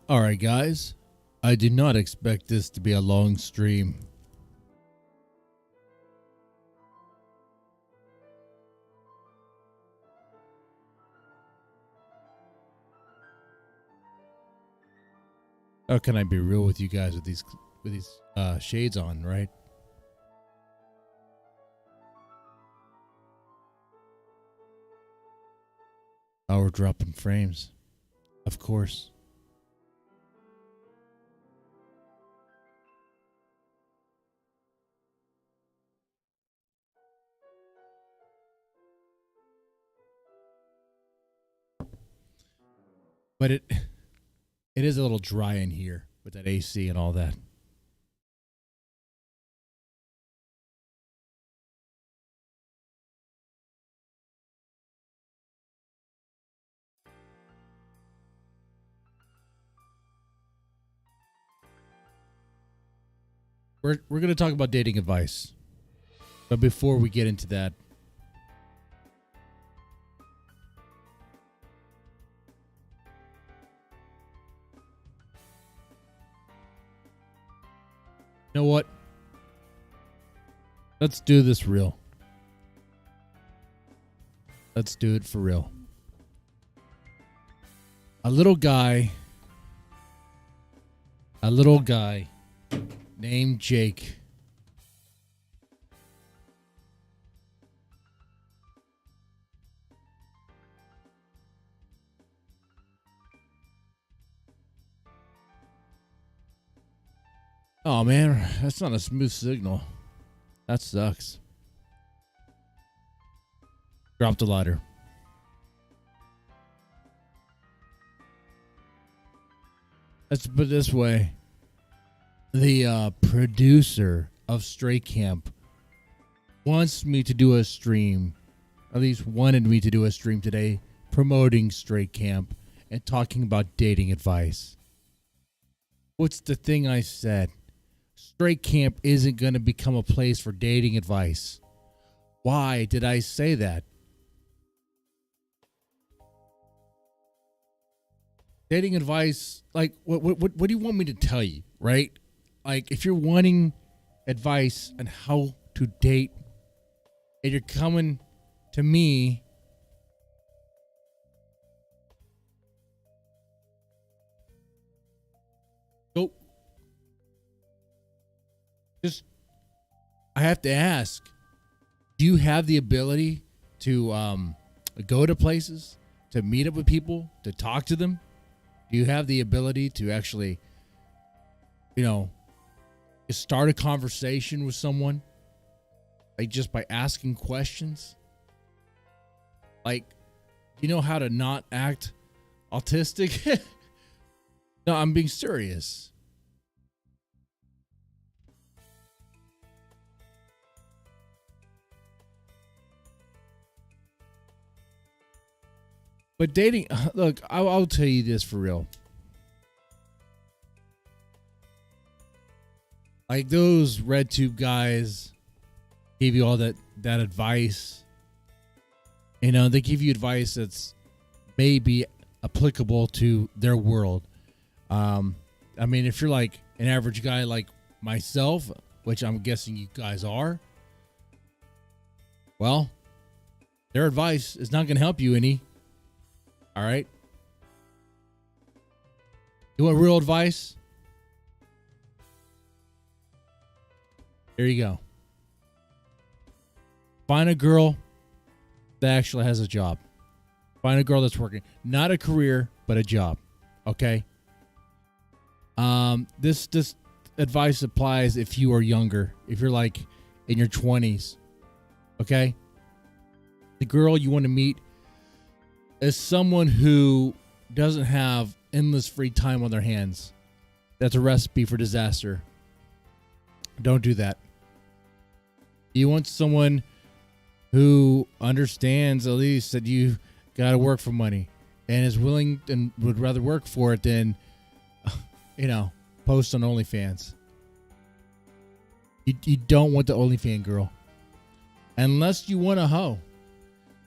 Alright, guys. I did not expect this to be a long stream. How can I be real with you guys with these shades on, right? Oh, we're dropping frames. Of course. But it is a little dry in here with that AC and all that. We're going to talk about dating advice. But before we get into that, you know what? Let's do this real. Let's do it for real. A little guy named Jake Oh man, that's not a smooth signal. That sucks. Drop the lighter. Let's put it this way. The producer of Stray Camp wants me to do a stream, at least wanted me to do a stream today, promoting Stray Camp and talking about dating advice. What's the thing I said? Stray Camp isn't going to become a place for dating advice. Why did I say that? Dating advice, like, what do you want me to tell you, right? Like, if you're wanting advice on how to date and you're coming to me, go. I have to ask, do you have the ability to go to places, to meet up with people, to talk to them? Do you have the ability to actually, start a conversation with someone? Like, just by asking questions? Like, do you know how to not act autistic? No, I'm being serious. But dating, look, I'll tell you this for real. Like, those red tube guys give you all that advice. They give you advice that's maybe applicable to their world. If you're like an average guy like myself, which I'm guessing you guys are, well, their advice is not going to help you any. All right. You want real advice? There you go. Find a girl that actually has a job. Find a girl that's working. Not a career, but a job. Okay? This advice applies if you are younger. If you're like in your 20s. Okay? The girl you want to meet is someone who doesn't have endless free time on their hands. That's a recipe for disaster. Don't do that. You want someone who understands at least that you got to work for money and is willing and would rather work for it than, post on OnlyFans. You don't want the OnlyFans girl. Unless you want a hoe.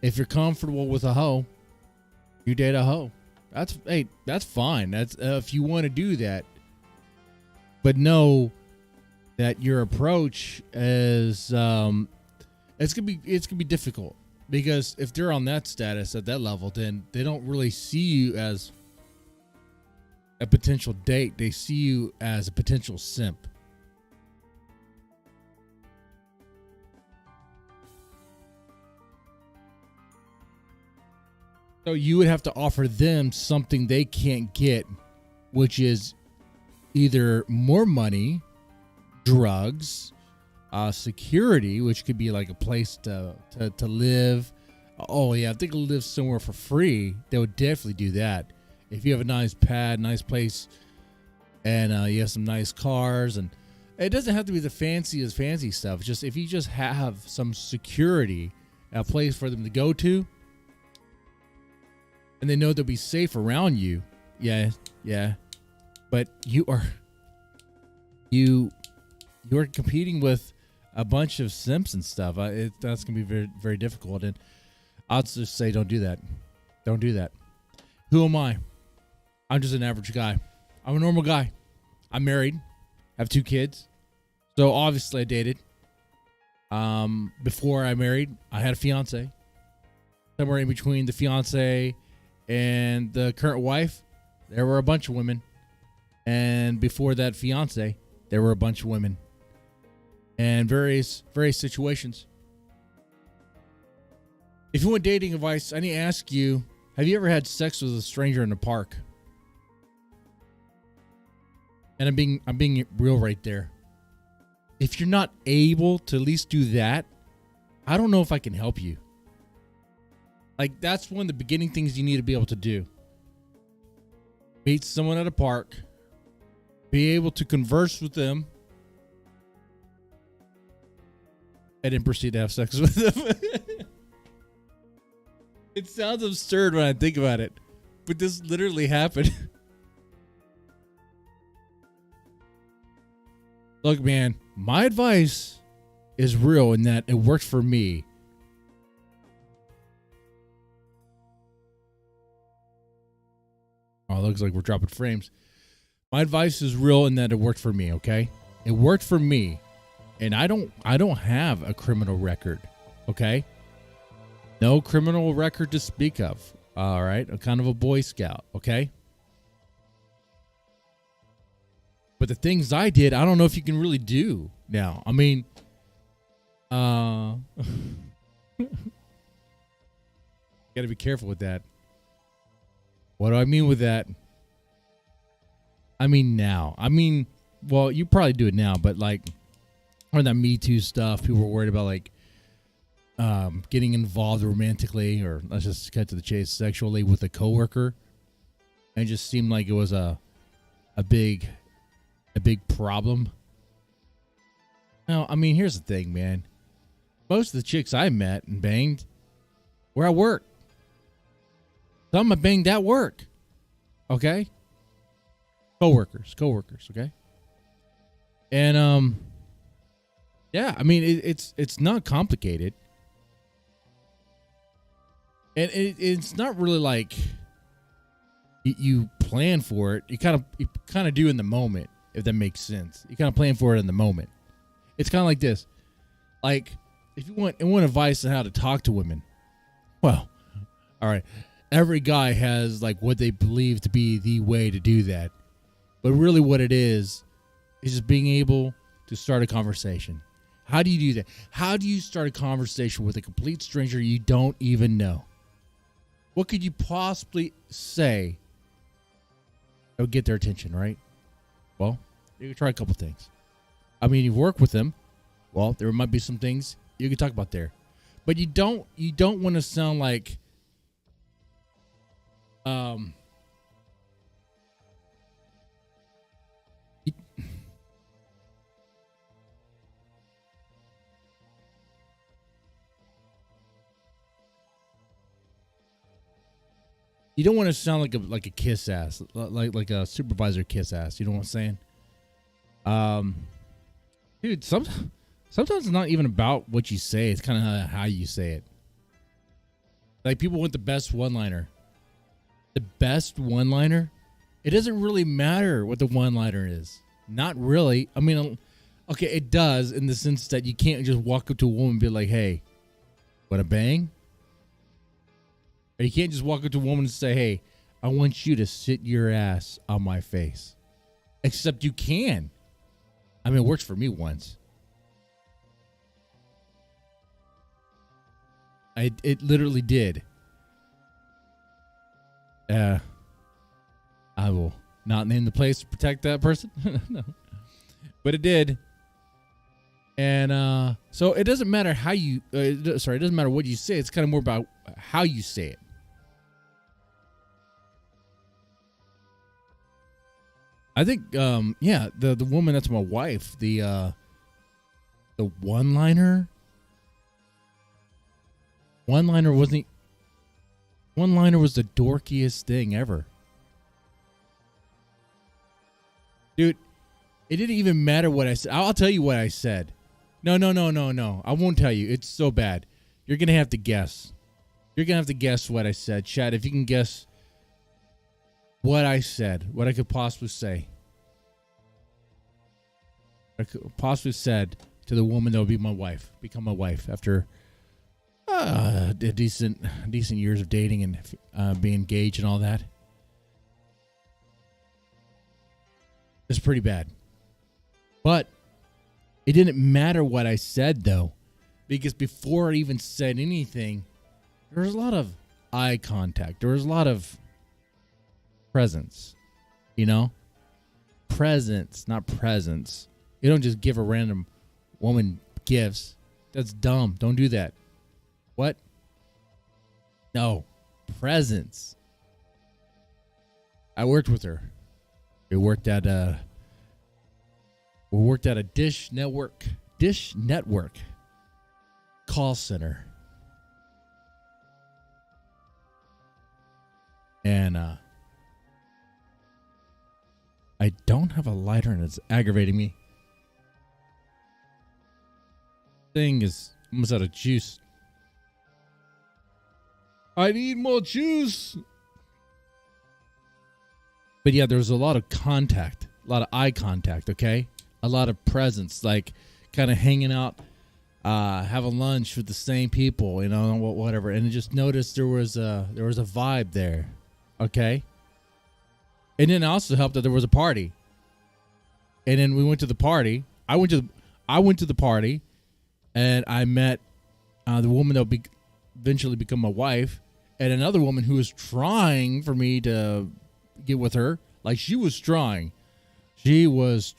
If you're comfortable with a hoe, you date a hoe. that's fine. That's if you want to do that, but know that your approach is it's gonna be difficult, because if they're on that status at that level, then they don't really see you as a potential date. They see you as a potential simp. So you would have to offer them something they can't get, which is either more money, drugs, security, which could be like a place to live. Oh yeah, if they could live somewhere for free, they would definitely do that. If you have a nice pad, nice place, and you have some nice cars, and it doesn't have to be the fanciest fancy stuff. Just if you just have some security, a place for them to go to, and they know they'll be safe around you. Yeah. But you're competing with a bunch of simps and stuff. That's gonna be very, very difficult. And I'll just say, don't do that. Don't do that. Who am I? I'm just an average guy. I'm a normal guy. I'm married. Have 2 kids. So obviously I dated. Before I married, I had a fiance. Somewhere in between the fiance and the current wife, there were a bunch of women. And before that fiance, there were a bunch of women. And various situations. If you want dating advice, I need to ask you, have you ever had sex with a stranger in the park? And I'm being real right there. If you're not able to at least do that, I don't know if I can help you. Like, that's one of the beginning things you need to be able to do. Meet someone at a park, be able to converse with them, and then proceed to have sex with them. It sounds absurd when I think about it, but this literally happened. Look, man, my advice is real in that it worked for me. Oh, it looks like we're dropping frames. My advice is real in that it worked for me, okay? It worked for me. And I don't have a criminal record, okay? No criminal record to speak of, all right? I'm kind of a Boy Scout, okay? But the things I did, I don't know if you can really do now. I mean, got to be careful with that. What do I mean with that? I mean now. I mean, well, you probably do it now, but like, or that Me Too stuff, people were worried about like getting involved romantically, or let's just cut to the chase, sexually with a coworker. And it just seemed like it was a big problem. Now, I mean, here's the thing, man. Most of the chicks I met and banged were at work. Some I banged at work. Okay? Coworkers, okay? And yeah, I mean, it's not complicated. And it's not really like you plan for it. You kind of do in the moment, if that makes sense. You kind of plan for it in the moment. It's kind of like this. Like, if you want advice on how to talk to women, well, all right, every guy has like what they believe to be the way to do that. But really what it is just being able to start a conversation. How do you do that? How do you start a conversation with a complete stranger you don't even know? What could you possibly say that would get their attention, right? Well, you can try a couple things. I mean, you've worked with them. Well, there might be some things you can talk about there. But you don't want to sound like you don't want to sound like a kiss ass, like a supervisor kiss ass. You know what I'm saying? Dude, sometimes it's not even about what you say. It's kind of how you say it. Like, people want the best one-liner. the best one-liner, it doesn't really matter what the one-liner is. Not really. I mean, okay, it does in the sense that you can't just walk up to a woman and be like, hey, wanna bang? Or you can't just walk up to a woman and say, hey, I want you to sit your ass on my face. Except you can. I mean, it works for me once. It literally did. I will not name the place to protect that person. No. But it did. And so it doesn't matter how you it doesn't matter what you say. It's kind of more about how you say it. I think the woman that's my wife, the one-liner was the dorkiest thing ever. Dude, it didn't even matter what I said. I'll tell you what I said. No. I won't tell you. It's so bad. You're going to have to guess. You're going to have to guess what I said. Chad, if you can guess what I said, what I could possibly say. I could possibly said to the woman that would be my wife, become my wife after decent years of dating and being engaged and all that. It's pretty bad. But it didn't matter what I said, though, because before I even said anything, there was a lot of eye contact. There was a lot of presence, you know? Presence, not presents. You don't just give a random woman gifts. That's dumb. Don't do that. What? No. Presence. I worked with her. We worked at a Dish Network call center. And I don't have a lighter and it's aggravating me. Thing is almost out of juice. I need more juice. But yeah, there was a lot of contact, a lot of eye contact, okay? A lot of presence, like kind of hanging out, having lunch with the same people, you know, whatever. And I just noticed there was a vibe there, okay? And then it also helped that there was a party. And then we went to the party. I went to the party, and I met the woman that would eventually become my wife, and another woman who was trying for me to get with her. Like, she was trying. She was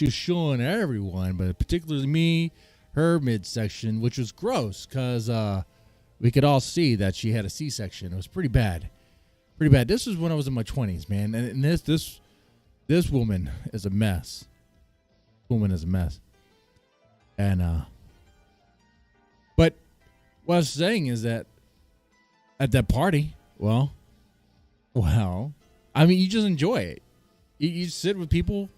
showing everyone, but particularly me, her midsection, which was gross because we could all see that she had a C-section. It was pretty bad. Pretty bad. This was when I was in my 20s, man. And this woman is a mess. Woman is a mess. And but what I was saying is that at that party, well, I mean, you just enjoy it. You sit with people,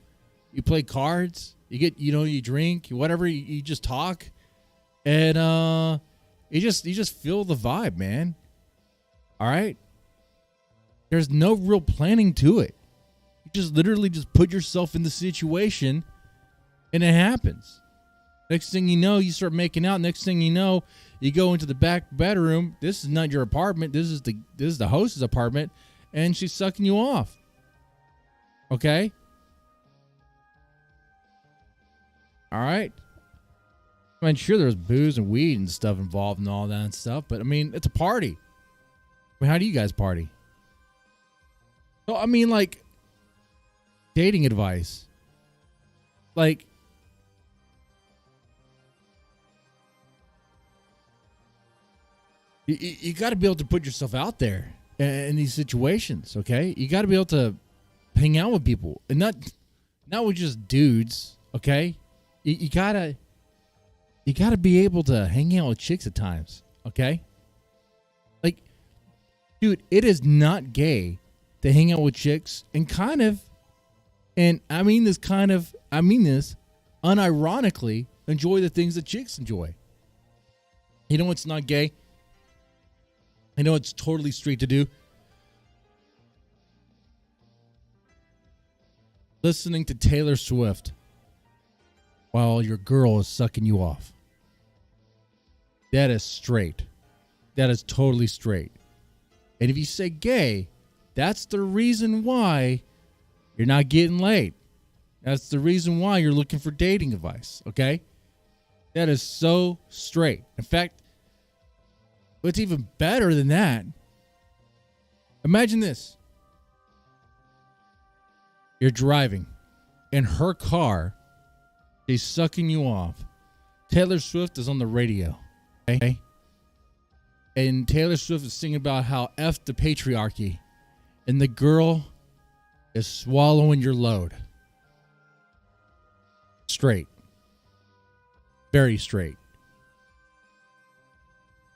you play cards, you drink, whatever, you just talk, and you just feel the vibe, man. All right? There's no real planning to it. You just literally just put yourself in the situation, and it happens. Next thing you know, you start making out. Next thing you know, you go into the back bedroom. This is not your apartment. This is the host's apartment, and she's sucking you off. Okay? All right? I mean, sure, there's booze and weed and stuff involved and all that stuff, but I mean, it's a party. I mean, how do you guys party? So, I mean, like, dating advice. Like, you got to be able to put yourself out there in these situations, okay? You got to be able to hang out with people, and not with just dudes, okay? You gotta be able to hang out with chicks at times, okay? Like, dude, it is not gay to hang out with chicks and I mean this unironically enjoy the things that chicks enjoy. You know what's not gay? I know it's totally straight to do. Listening to Taylor Swift while your girl is sucking you off. That is straight. That is totally straight. And if you say gay, that's the reason why you're not getting laid. That's the reason why you're looking for dating advice, okay? That is so straight. In fact, what's even better than that, imagine this. You're driving. In her car, she's sucking you off. Taylor Swift is on the radio, okay? And Taylor Swift is singing about how F the patriarchy. And the girl is swallowing your load. Straight. Very straight.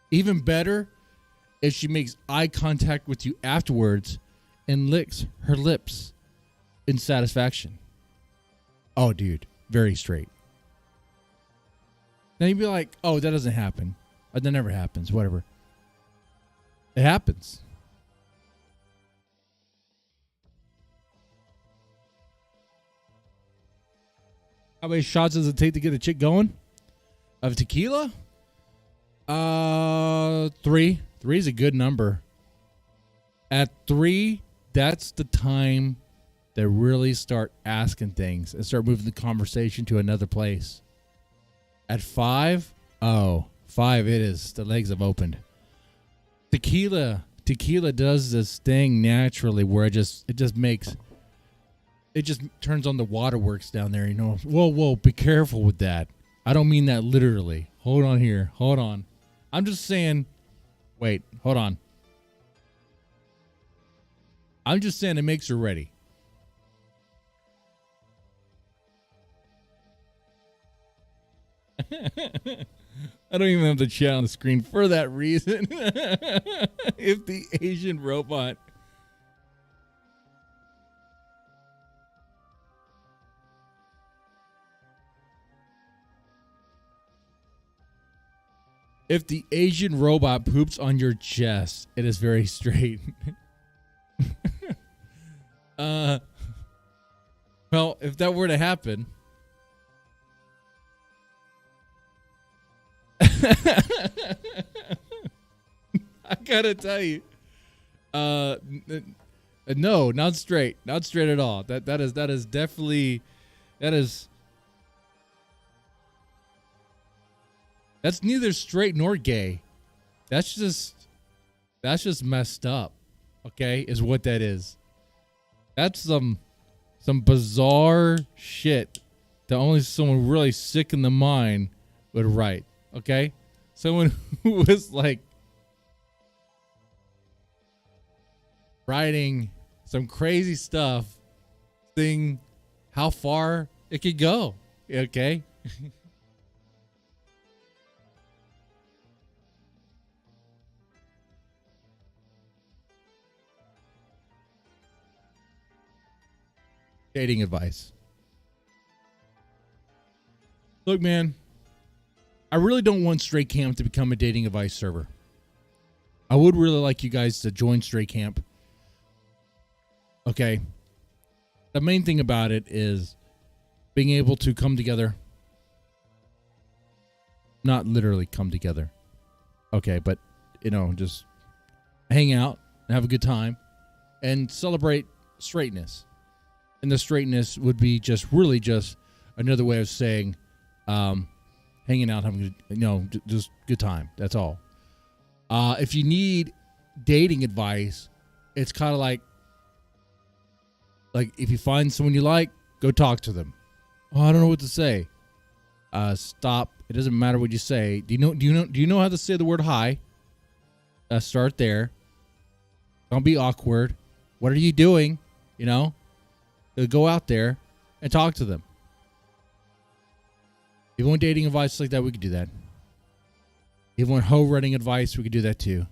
Even better if she makes eye contact with you afterwards and licks her lips in satisfaction. Oh, dude. Very straight. Now you'd be like, oh, that doesn't happen. That never happens. Whatever. It happens. How many shots does it take to get a chick going? Of tequila? 3. 3 is a good number. At 3, that's the time they really start asking things and start moving the conversation to another place. At 5, 5 it is. The legs have opened. Tequila does this thing naturally where it just turns on the waterworks down there, you know. Whoa, be careful with that. I don't mean that literally. Hold on here. Hold on. I'm just saying, wait, hold on. I'm just saying it makes her ready. I don't even have the chat on the screen for that reason. If the Asian robot. If the Asian robot poops on your chest, it is very straight. Well, if that were to happen. I gotta tell you. No, not straight. Not straight at all. That is definitely that's neither straight nor gay. That's just messed up. Okay, is what that is. That's some bizarre shit that only someone really sick in the mind would write. Okay, someone who was like writing some crazy stuff, seeing how far it could go. Okay. Dating advice. Look, man, I really don't want Stray Camp to become a dating advice server. I would really like you guys to join Stray Camp. Okay. The main thing about it is being able to come together. Not literally come together. Okay, but, you know, just hang out and have a good time and celebrate straightness. And the straightness would be just another way of saying hanging out, having just good time. That's all. If you need dating advice, it's kind of like if you find someone you like, go talk to them. Oh, I don't know what to say. Stop. It doesn't matter what you say. Do you know how to say the word hi? Start there. Don't be awkward. What are you doing? You know? Go out there and talk to them. If you want dating advice like that, we could do that. If you want hoe running advice, we could do that too.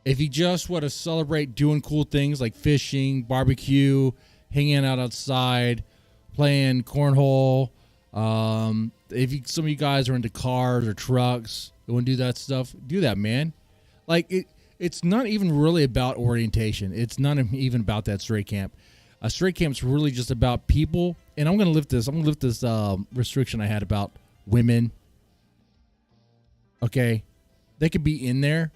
If you just want to celebrate doing cool things like fishing, barbecue, hanging out outside, playing cornhole, some of you guys are into cars or trucks, you want to do that stuff, do that, man. Like it's not even really about orientation. It's not even about that straight camp. A straight camp's really just about people. And I'm gonna lift this restriction I had about women. Okay, they could be in there.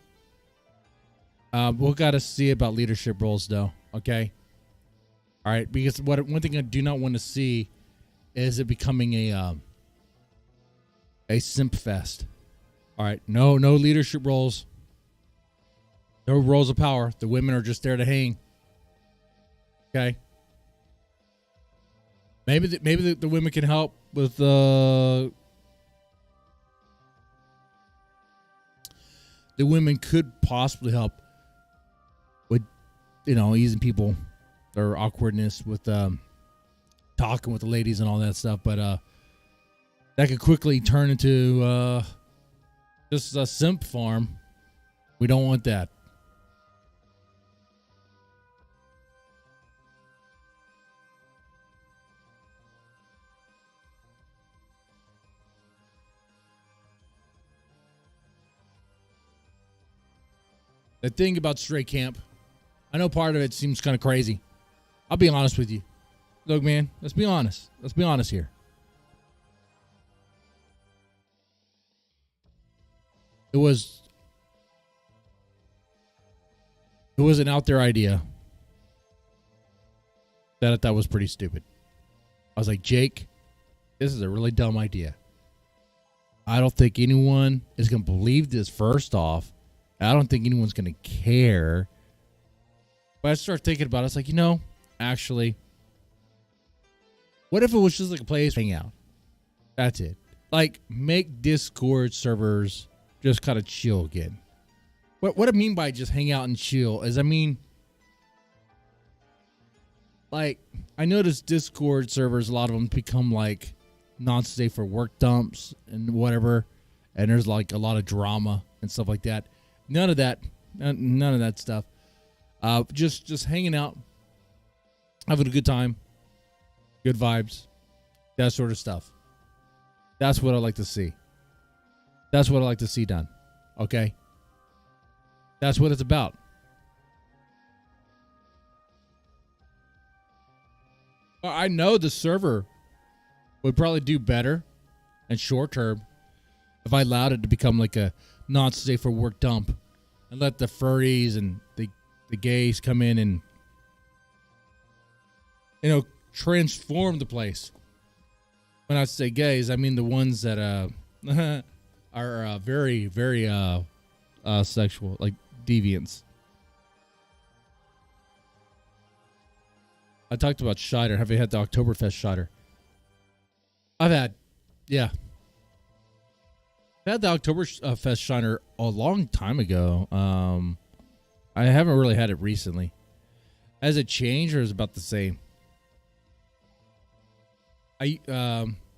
We'll gotta see about leadership roles though. Okay. All right, because one thing I do not want to see is it becoming a simp fest. All right, no leadership roles, no roles of power. The women are just there to hang. Okay. Maybe the women can help with the women could possibly help with easing people their awkwardness with talking with the ladies and all that stuff, but that could quickly turn into just a simp farm. We don't want that. The thing about straight camp, I know part of it seems kind of crazy. I'll be honest with you. Look, man, let's be honest. Let's be honest here. It was an out there idea that I thought was pretty stupid. I was like, Jake, this is a really dumb idea. I don't think anyone is going to believe this first off. I don't think anyone's going to care. But I started thinking about it. It's like, actually, what if it was just like a place to hang out? That's it. Like, make Discord servers just kind of chill again. What I mean by just hang out and chill is, like, I noticed Discord servers, a lot of them become like non-safe for work dumps and whatever. And there's like a lot of drama and stuff like that. None of that stuff. Just hanging out, having a good time, good vibes, that sort of stuff. That's what I like to see. That's what I like to see done. Okay? That's what it's about. I know the server would probably do better and short term if I allowed it to become like a not safe for work dump and let the furries and the gays come in and transform the place. When I say gays, I mean the ones that are very, very sexual, like deviants. I talked about Shider. Have you had the Oktoberfest Shider? I've had, yeah. I had the Oktoberfest Shiner a long time ago. I haven't really had it recently. Has it changed or is it about the same? I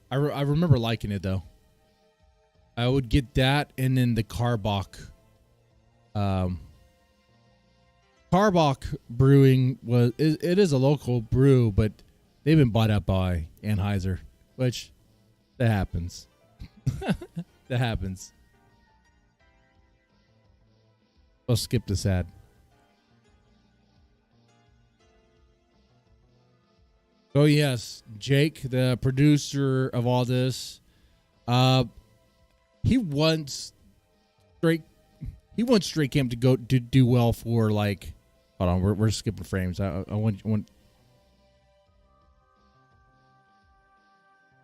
remember liking it though. I would get that and then the Karbach. Karbach Brewing it is a local brew, but they've been bought out by Anheuser, which that happens. That happens. I'll skip this ad. Oh yes, Jake, the producer of all this, he wants straight camp to go to do well for like. Hold on, we're skipping frames. I want.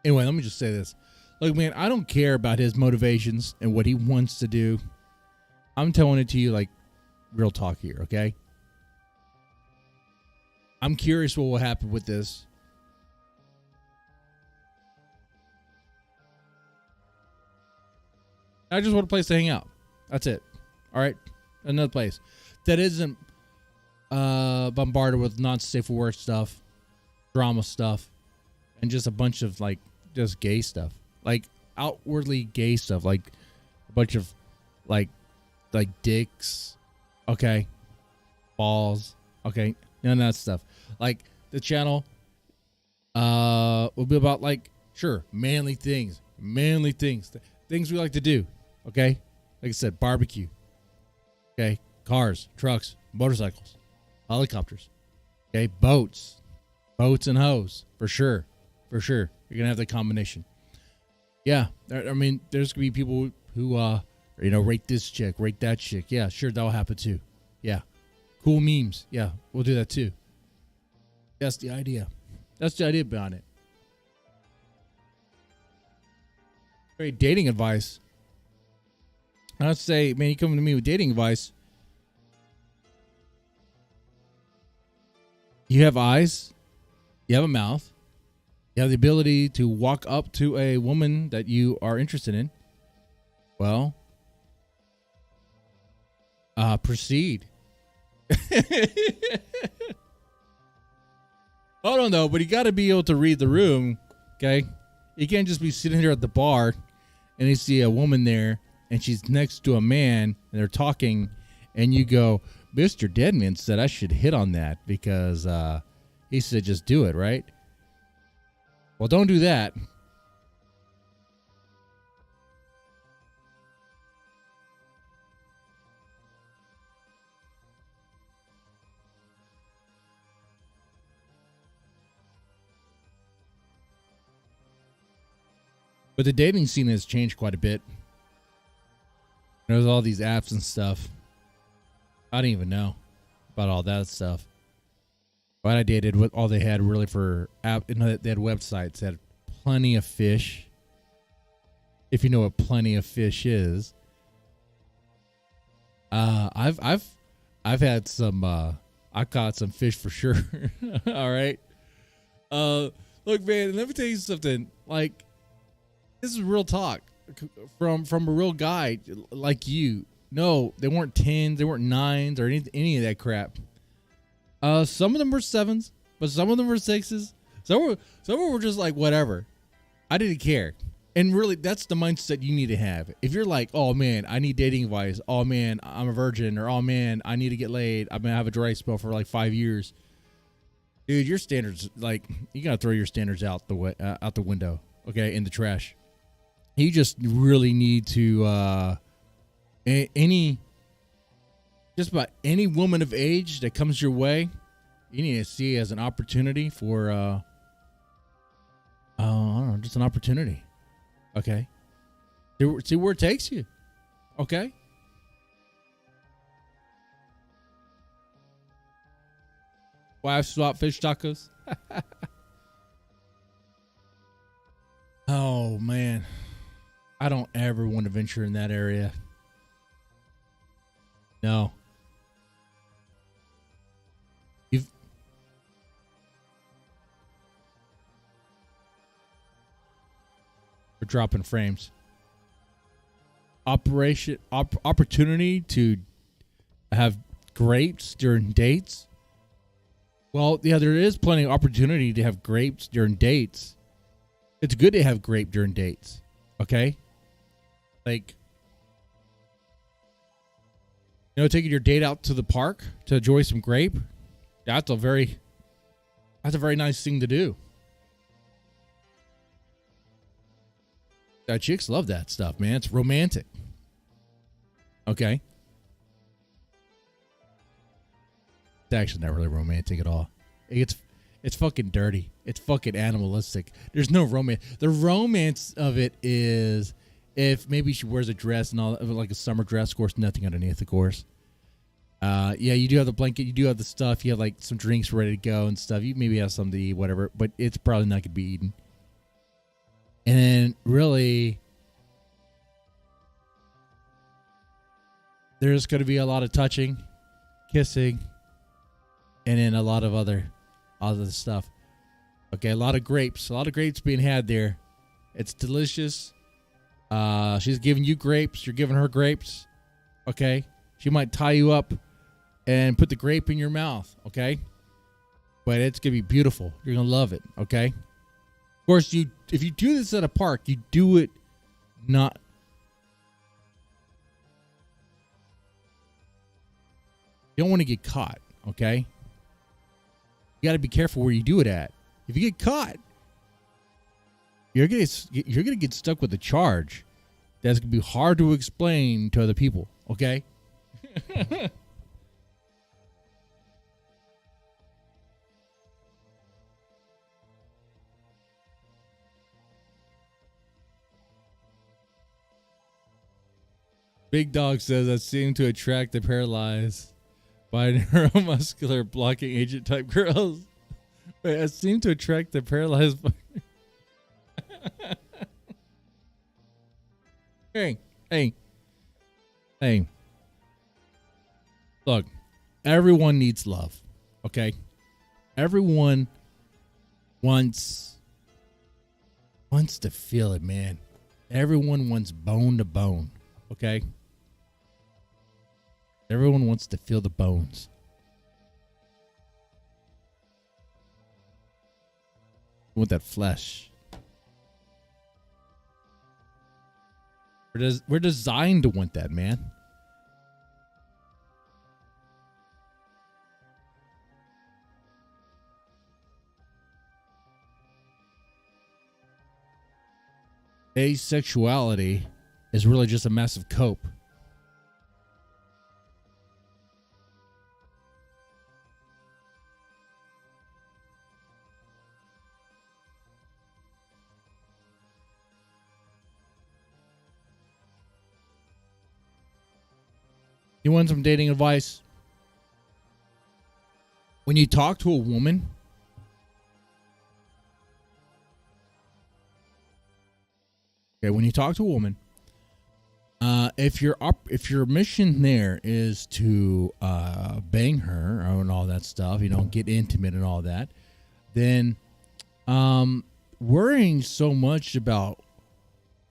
Anyway, let me just say this. Look, man, I don't care about his motivations and what he wants to do. I'm telling it to you like real talk here, okay? I'm curious what will happen with this. I just want a place to hang out. That's it. All right? Another place that isn't bombarded with non-safe for work stuff, drama stuff, and just a bunch of like just gay stuff. Like outwardly gay stuff, like a bunch of like dicks, okay, balls, okay, none of that stuff. Like the channel will be about like manly things, things we like to do, okay. Like I said, barbecue, okay, cars, trucks, motorcycles, helicopters, okay, boats and hoes, for sure. You're gonna have the combination. Yeah, I mean, there's gonna be people who rate this chick, rate that chick. Yeah, sure, that'll happen too. Yeah, cool memes. Yeah, we'll do that too. That's the idea. That's the idea behind it. Great dating advice. I'd say, man, you come to me with dating advice. You have eyes. You have a mouth. You have the ability to walk up to a woman that you are interested in. Well, proceed. Hold on, though, but you got to be able to read the room, okay? You can't just be sitting there at the bar and you see a woman there and she's next to a man and they're talking and you go, Mr. Deadman said I should hit on that because he said just do it, right? Well, don't do that. But the dating scene has changed quite a bit. There's all these apps and stuff. I didn't even know about all that stuff. But I dated what all they had really for app. They had websites that had plenty of fish. If you know what plenty of fish is, I've had some. I caught some fish for sure. All right. Look, man. Let me tell you something. Like, this is real talk from a real guy like you. No, they weren't 10s, they weren't 9s, or any of that crap. Some of them were 7s, but some of them were 6s. Some were just like whatever. I didn't care. And really, that's the mindset you need to have. If you're like, oh man, I need dating advice. Oh man, I'm a virgin. Or oh man, I need to get laid. I'm gonna have a dry spell for like 5 years. Dude, your standards, like, you gotta throw your standards out the window. Okay, in the trash. You just really need to just about any woman of age that comes your way, you need to see as an opportunity for I don't know, just an opportunity. Okay, see where it takes you. Okay. Wife swap fish tacos. Oh man, I don't ever want to venture in that area. No. We're dropping frames. Opportunity to have grapes during dates. Well, yeah, there is plenty of opportunity to have grapes during dates. It's good to have grape during dates. Okay? Like, you know, taking your date out to the park to enjoy some grape. That's a very nice thing to do. Chicks love that stuff, man. It's romantic. Okay. It's actually not really romantic at all. It's fucking dirty. It's fucking animalistic. There's no romance. The romance of it is if maybe she wears a dress and all, like a summer dress, of course, nothing underneath, of course. Yeah, you do have the blanket, you do have the stuff, you have like some drinks ready to go and stuff. You maybe have something to eat, whatever, but it's probably not gonna be eaten. And then really, there's going to be a lot of touching, kissing, and then a lot of other stuff. Okay, a lot of grapes being had there. It's delicious. She's giving you grapes. You're giving her grapes. Okay, she might tie you up and put the grape in your mouth. Okay, but it's going to be beautiful. You're going to love it. Okay. Of course, if you do this at a park, you do it not. You don't want to get caught, okay? You got to be careful where you do it at. If you get caught, you're gonna get stuck with a charge that's gonna be hard to explain to other people, okay? Big Dog says that seem to attract the paralyzed by neuromuscular blocking agent type girls. Wait, I seem to attract the paralyzed. Hey. Look, everyone needs love. Okay? Everyone wants to feel it, man. Everyone wants bone to bone. Okay? Everyone wants to feel the bones. You want that flesh. We're designed to want that, man. Asexuality is really just a massive cope. You want some dating advice? When you talk to a woman, if your mission there is to bang her and all that stuff, get intimate and all that, then worrying so much about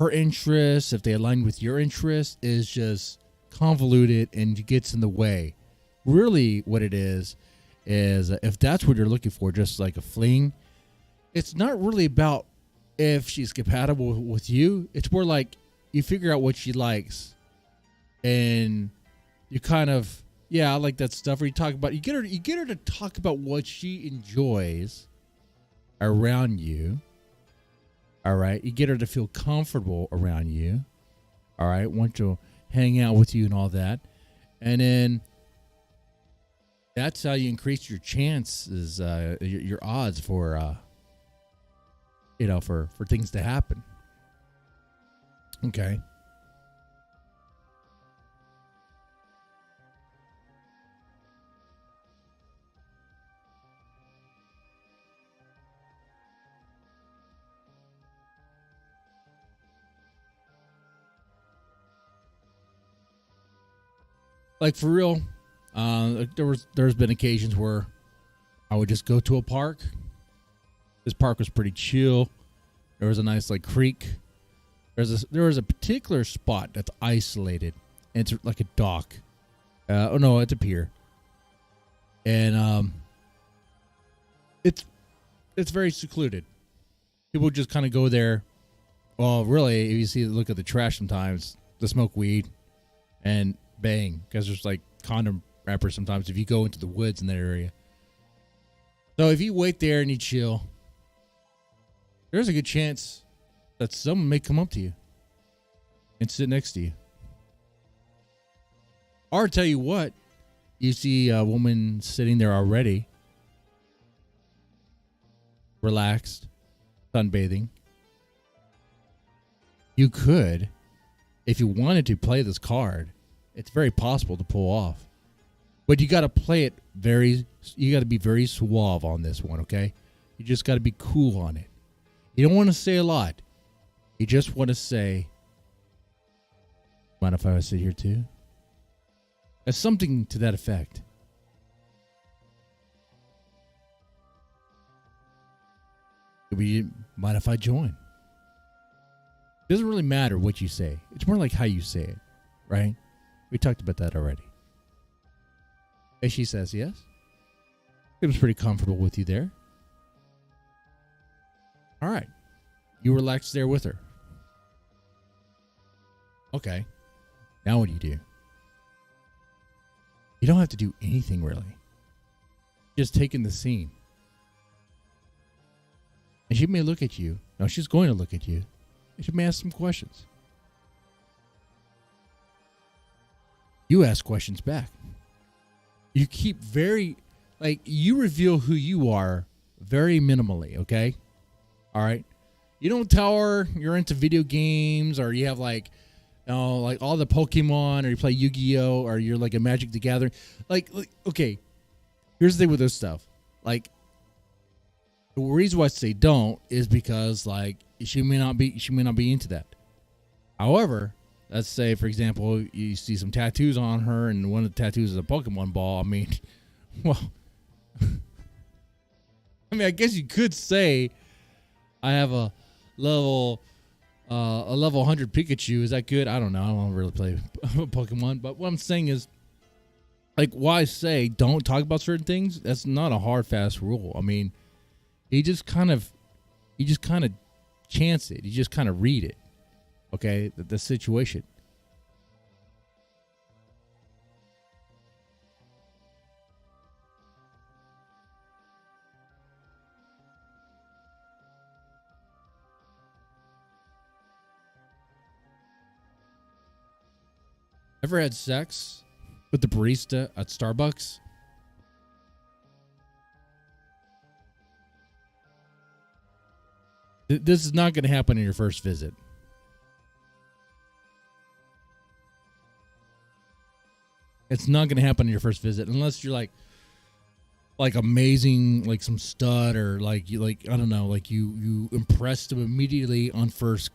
her interests, if they align with your interests, is just convoluted and gets in the way. Really what it is if that's what you're looking for, just like a fling, it's not really about if she's compatible with you. It's more like you figure out what she likes and you kind of, I like that stuff, or you talk about, you get her to talk about what she enjoys around you. All right, you get her to feel comfortable around you. All right, want to hang out with you and all that, and then that's how you increase your chances, your odds for for things to happen. Okay. Like, for real, there's been occasions where I would just go to a park. This park was pretty chill. There was a nice creek. There was a particular spot that's isolated, and it's like a dock. It's a pier, and it's very secluded. People just kind of go there. Well, really, if you look at the trash sometimes, to smoke weed and bang, because there's condom wrappers sometimes if you go into the woods in that area. So if you wait there and you chill, there's a good chance that someone may come up to you and sit next to you. Or tell you what, you see a woman sitting there already, relaxed, sunbathing. You could, if you wanted to play this card, it's very possible to pull off. But you got to play it you got to be very suave on this one, okay? You just got to be cool on it. You don't want to say a lot. You just want to say, mind if I sit here too? That's something to that effect. Mind if I join? It doesn't really matter what you say. It's more like how you say it, right? We talked about that already. And she says yes. Seems pretty comfortable with you there. All right. You relax there with her. Okay. Now what do? You don't have to do anything really. Just take in the scene. And she may look at you. No, she's going to look at you. And she may ask some questions. You ask questions back. You keep you reveal who you are very minimally, okay? All right? You don't tell her you're into video games or you have like all the Pokemon, or you play Yu-Gi-Oh, or you're like a Magic the Gathering. Like, okay, here's the thing with this stuff. Like, the reason why I say don't is because like she may not be into that. However, let's say, for example, you see some tattoos on her, and one of the tattoos is a Pokemon ball. I mean, well, I guess you could say I have a level 100 Pikachu. Is that good? I don't know. I don't really play Pokemon, but what I'm saying is, like, why say don't talk about certain things? That's not a hard, fast rule. I mean, you just kind of chance it. You just kind of read it. Okay, the situation. Ever had sex with the barista at Starbucks? This is not going to happen in your first visit. It's not going to happen in your first visit unless you're like amazing, like some stud, or like I don't know, like you impressed them immediately on first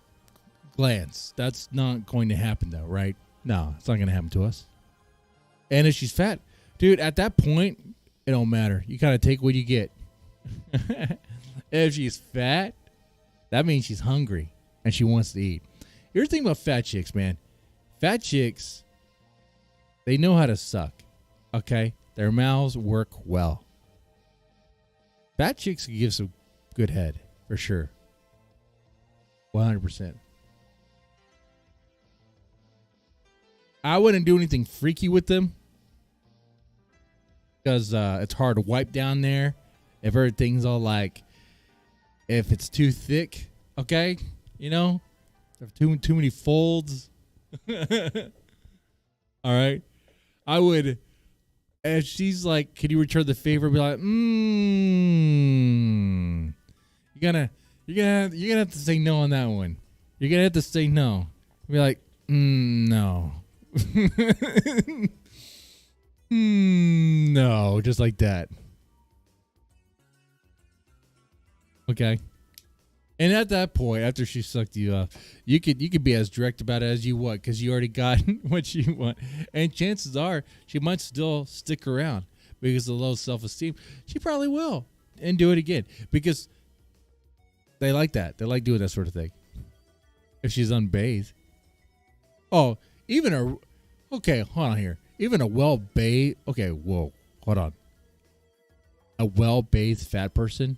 glance. That's not going to happen though, right? No, it's not going to happen to us. And if she's fat, dude, at that point, it don't matter. You kind of take what you get. If she's fat, that means she's hungry and she wants to eat. Here's the thing about fat chicks, man. Fat chicks, they know how to suck. Okay? Their mouths work well. Fat chicks can give some good head, for sure. 100%. I wouldn't do anything freaky with them because it's hard to wipe down there. If everything's all like, if it's too thick, okay, you know, if too many folds. All right, I would. If she's like, "Can you return the favor?" I'd be like, You're gonna have to say no on that one. You're gonna have to say no. Be like, no. No, just like that. Okay. And at that point, after she sucked you up, you could be as direct about it as you want, because you already got what you want. And chances are she might still stick around because of low self-esteem. She probably will and do it again because they like that. They like doing that sort of thing. If she's unbathed. Oh, okay, hold on here. Even a well-bathed, okay, whoa, hold on. A well-bathed fat person?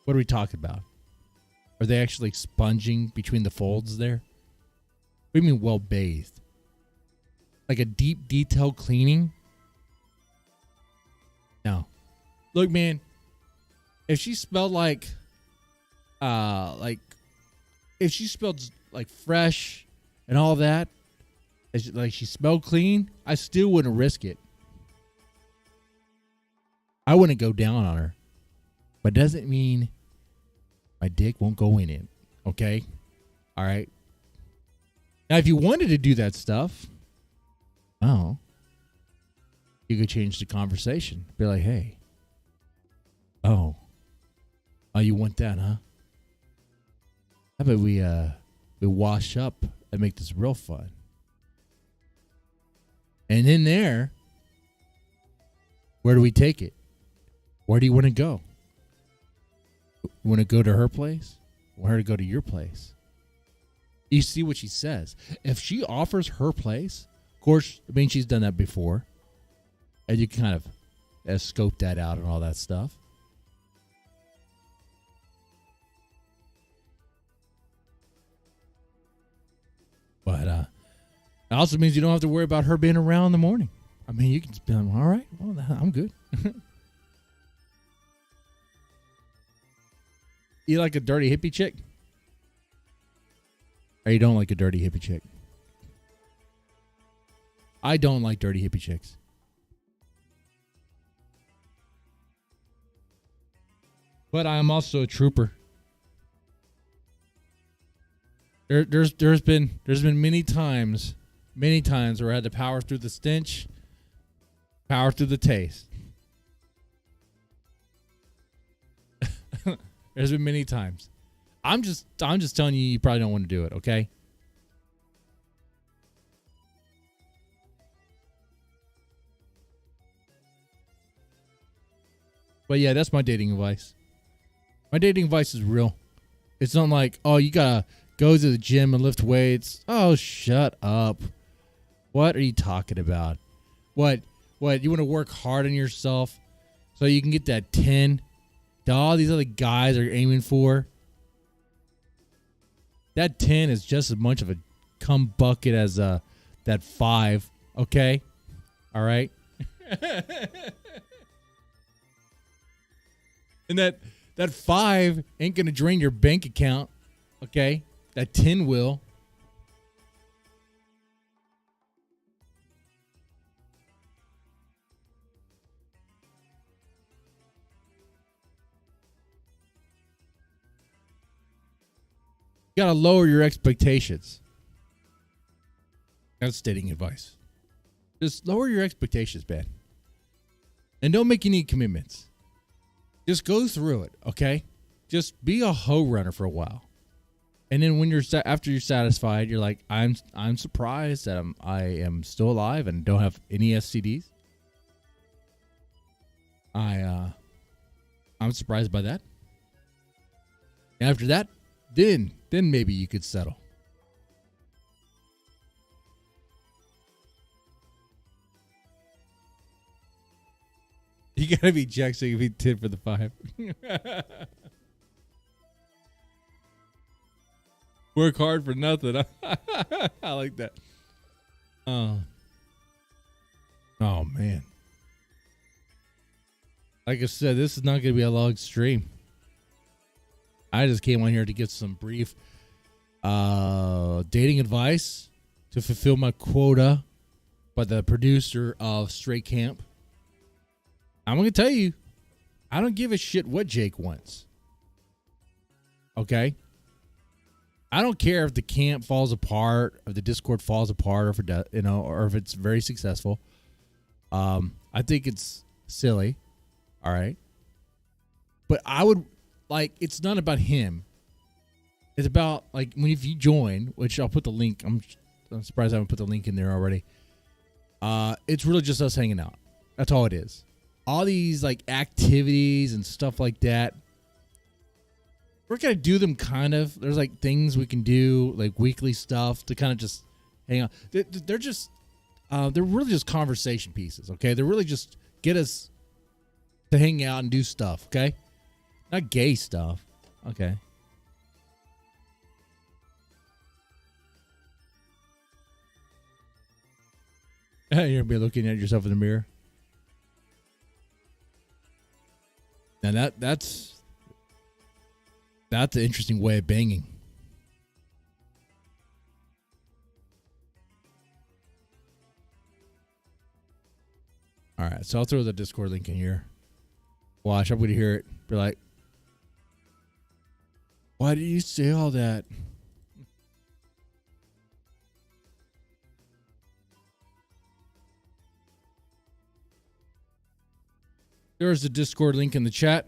What are we talking about? Are they actually sponging between the folds there? What do you mean well-bathed? Like a deep detail cleaning? No. Look, man, if she smelled like if she smelled like fresh and all that, like she smelled clean, I still wouldn't risk it. I wouldn't go down on her. But doesn't mean my dick won't go in it. Okay? All right? Now, if you wanted to do that stuff, well, you could change the conversation. Be like, hey. Oh, you want that, huh? How about we wash up and make this real fun? And in there, where do we take it? Where do you want to go? You want to go to her place? Or her to go to your place? You see what she says. If she offers her place, of course, I mean, she's done that before. And you kind of scope that out and all that stuff. But it also means you don't have to worry about her being around in the morning. I mean, you can just be like, all right, well, I'm good. You like a dirty hippie chick? Or you don't like a dirty hippie chick? I don't like dirty hippie chicks. But I am also a trooper. There's been many times where I had to power through the stench, power through the taste. There's been many times. I'm just telling you, you probably don't want to do it, okay? But yeah, that's my dating advice. My dating advice is real. It's not like, oh, you gotta go to the gym and lift weights. Oh, shut up. What are you talking about? What? You want to work hard on yourself so you can get that 10 that all these other guys are aiming for? That 10 is just as much of a cum bucket as that 5, okay? All right? And that 5 ain't going to drain your bank account, okay? That 10 will. You got to lower your expectations. That's dating advice. Just lower your expectations, man. And don't make any commitments. Just go through it, okay? Just be a hoe runner for a while. And then when after you're satisfied, you're like, I'm surprised that I am still alive and don't have any STDs. I'm surprised by that. After that, then maybe you could settle. You gotta be Jack so you can be 10 for the 5. Work hard for nothing. I like that. Oh man. Like I said, this is not gonna be a long stream. I just came on here to get some brief dating advice to fulfill my quota by the producer of Straight Camp. I'm going to tell you, I don't give a shit what Jake wants. Okay? I don't care if the camp falls apart, if the Discord falls apart, or if it or if it's very successful. I think it's silly. All right? But I would it's not about him. It's about if you join, which I'll put the link. I'm surprised I haven't put the link in there already. It's really just us hanging out. That's all it is. All these activities and stuff like that, we're gonna do them kind of. There's things we can do, weekly stuff to kind of just hang out. They're just they're really just conversation pieces. Okay, they're really just get us to hang out and do stuff. Okay, not gay stuff. Okay. You're gonna be looking at yourself in the mirror. Now that's an interesting way of banging. All right, so I'll throw the Discord link in here. Watch, I'm going to hear it. Be like, why did you say all that? There's the Discord link in the chat.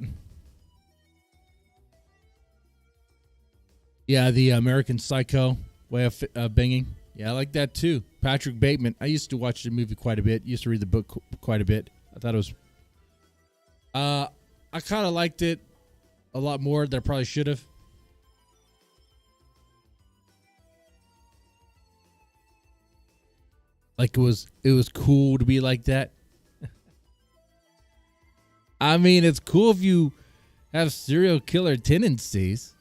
Yeah, the American Psycho way of banging. Yeah, I like that too. Patrick Bateman. I used to watch the movie quite a bit. Used to read the book quite a bit. I thought it was... I kind of liked it a lot more than I probably should have. It was cool to be like that. I mean, it's cool if you have serial killer tendencies.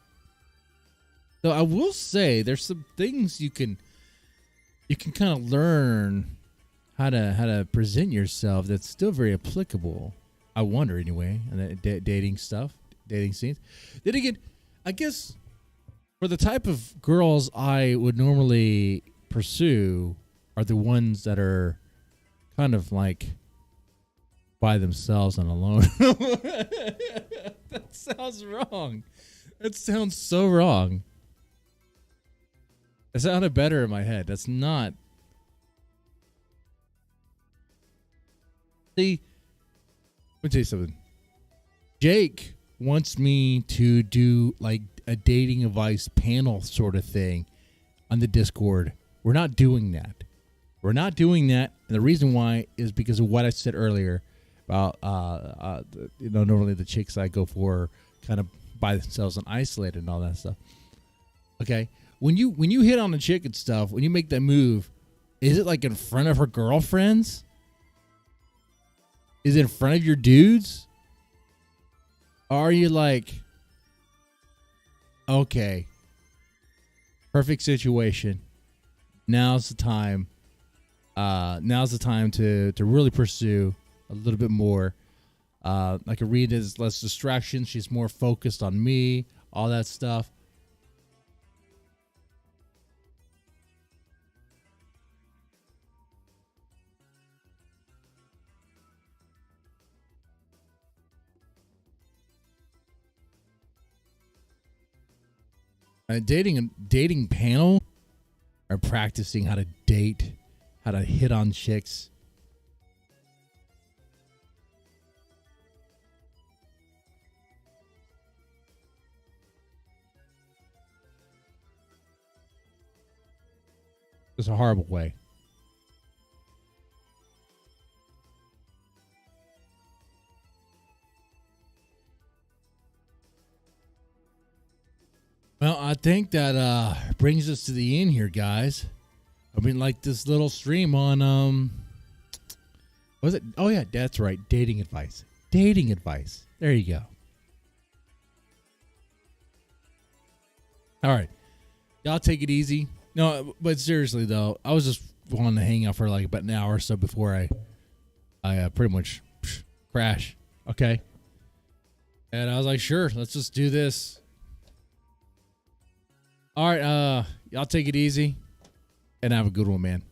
So I will say there's some things you can kind of learn how to present yourself that's still very applicable. I wonder anyway, and dating stuff, dating scenes. Then again, I guess for the type of girls I would normally pursue are the ones that are kind of by themselves and alone. That sounds wrong. That sounds so wrong. That sounded better in my head. That's not. See, let me tell you something. Jake wants me to do like a dating advice panel sort of thing on the Discord. We're not doing that. We're not doing that. And the reason why is because of what I said earlier about, normally the chicks I go for kind of by themselves and isolated and all that stuff. Okay. When you hit on a chick and stuff, when you make that move, is it like in front of her girlfriends? Is it in front of your dudes? Or are you like, okay, perfect situation. Now's the time. Now's the time to really pursue a little bit more. I can read as less distraction. She's more focused on me, all that stuff. A dating panel are practicing how to date, how to hit on chicks. It's a horrible way. Well, I think that brings us to the end here, guys. I mean, like this little stream on what was it? Oh yeah, that's right. Dating advice. Dating advice. There you go. All right. Y'all take it easy. No, but seriously though, I was just wanting to hang out for like about an hour or so before I pretty much crash. Okay. And I was like, sure, let's just do this. All right, y'all take it easy and have a good one, man.